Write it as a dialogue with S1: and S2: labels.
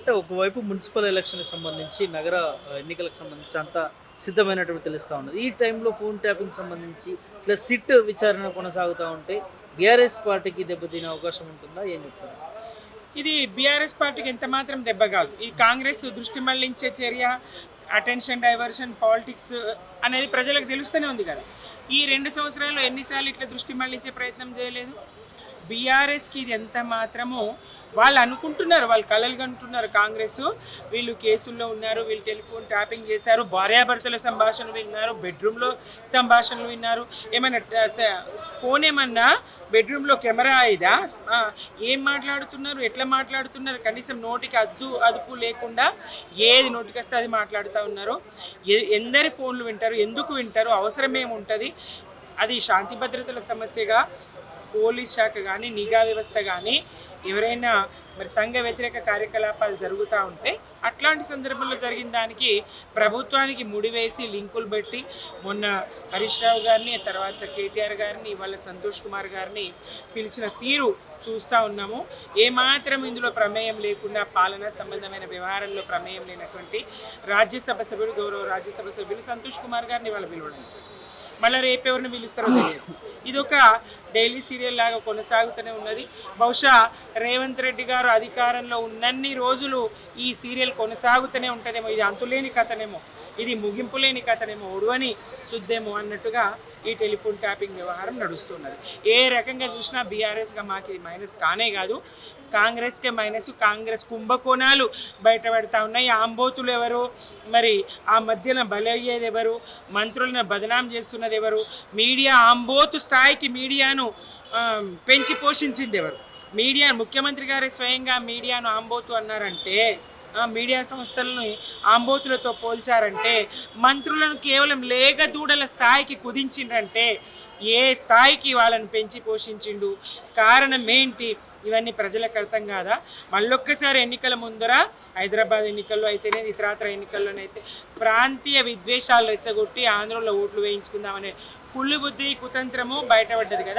S1: అంటే ఒకవైపు మున్సిపల్ ఎలక్షన్‌కి సంబంధించి, నగర ఎన్నికలకు సంబంధించి అంతా సిద్ధమైనట్టు తెలుస్తా ఉన్నది. ఈ టైంలో ఫోన్ ట్యాపింగ్ సంబంధించి ప్లస్ సిట్ విచారణ కొనసాగుతా ఉంటే బీఆర్ఎస్ పార్టీకి దెబ్బతినే అవకాశం ఉంటుందా? ఏం చెప్తారు?
S2: ఇది బీఆర్ఎస్ పార్టీకి ఎంత మాత్రం దెబ్బ కాదు. ఈ కాంగ్రెస్ దృష్టి మళ్లించే చర్య, అటెన్షన్ డైవర్షన్ పాలిటిక్స్ అనేది ప్రజలకు తెలుస్తూనే ఉంది కదా. ఈ 2 సంవత్సరాల్లో ఎన్నిసార్లు ఇట్లా దృష్టి మళ్లించే ప్రయత్నం చేయలేదు. బీఆర్ఎస్కి ఇది ఎంత మాత్రమో వాళ్ళు అనుకుంటున్నారు, వాళ్ళు కలలు కంటున్నారు. కాంగ్రెస్ వీళ్ళు కేసుల్లో ఉన్నారు, వీళ్ళు టెలిఫోన్ ట్యాపింగ్ చేశారు, భార్యాభర్తల సంభాషణలు విన్నారు, బెడ్రూమ్లో సంభాషణలు విన్నారు. ఏమైనా ఫోన్ ఏమన్నా బెడ్రూమ్లో కెమెరా ఇదా? ఏం మాట్లాడుతున్నారు, ఎట్లా మాట్లాడుతున్నారు, కనీసం నోటికి అదుపు లేకుండా ఏది నోటికి వస్తే అది మాట్లాడుతూ ఉన్నారు. ఎందరి ఫోన్లు వింటారు, ఎందుకు వింటారు, అవసరం ఏముంటుంది? అది శాంతి భద్రతల సమస్యగా పోలీస్ శాఖ కానీ, నిఘా వ్యవస్థ కానీ ఎవరైనా మరి సంఘ వ్యతిరేక కార్యకలాపాలు జరుగుతూ ఉంటే అట్లాంటి సందర్భంలో జరిగిన దానికి ప్రభుత్వానికి ముడివేసి లింకులు పెట్టి మొన్న హరీష్ రావు గారిని, తర్వాత కేటీఆర్ గారిని, ఇవాళ సంతోష్ కుమార్ గారిని పిలిచిన తీరు చూస్తూ ఉన్నాము. ఏమాత్రం ఇందులో ప్రమేయం లేకుండా, పాలనా సంబంధమైన వ్యవహారంలో ప్రమేయం లేనటువంటి రాజ్యసభ సభ్యుడు, గౌరవ రాజ్యసభ సభ్యులు సంతోష్ కుమార్ గారిని ఇవాళ పిలవడం, మళ్ళీ రేపు ఎవరిని పిలుస్తారో తెలియదు. ఇది ఒక డైలీ సీరియల్ లాగా కొనసాగుతూనే ఉన్నది. బహుశా రేవంత్ రెడ్డి గారు అధికారంలో ఉన్నన్ని రోజులు ఈ సీరియల్ కొనసాగుతూనే ఉంటుందేమో. ఇది అంతులేని కథనేమో, ఇది ముగింపు లేని కథనేమో, ఒడవని శుద్ధేమో అన్నట్టుగా ఈ టెలిఫోన్ ట్యాపింగ్ వ్యవహారం నడుస్తున్నది. ఏ రకంగా చూసినా బీఆర్ఎస్గా మాకు ఇది మైనస్ కానే కాదు, కాంగ్రెస్కే మైనస్. కాంగ్రెస్ కుంభకోణాలు బయటపడతా ఉన్నాయి. ఆంబోతులు ఎవరు, మరి ఆ మధ్యన బలయ్యేది ఎవరు, మంత్రులను బదనాం చేస్తున్నది ఎవరు, మీడియా ఆంబోతు స్థాయికి మీడియాను పెంచి పోషించింది ఎవరు? మీడియా ముఖ్యమంత్రి గారే స్వయంగా మీడియాను ఆంబోతు అన్నారంటే, మీడియా సంస్థలను ఆంబోతులతో పోల్చారంటే, మంత్రులను కేవలం లేగదూడల స్థాయికి కుదించిండ్రంటే ఏ స్థాయికి వాళ్ళని పెంచి పోషించిండు, కారణం ఏంటి? ఇవన్నీ ప్రజలకు అర్థం కాదా? మళ్ళొక్కసారి ఎన్నికల ముందర హైదరాబాద్ ఎన్నికల్లో అయితేనే, ఇతరాతర ఎన్నికల్లోనైతే ప్రాంతీయ విద్వేషాలు రెచ్చగొట్టి ఆంధ్రలో ఓట్లు వేయించుకుందామనే కుళ్ళు బుద్ధి కుతంత్రము బయటపడ్డది కదా.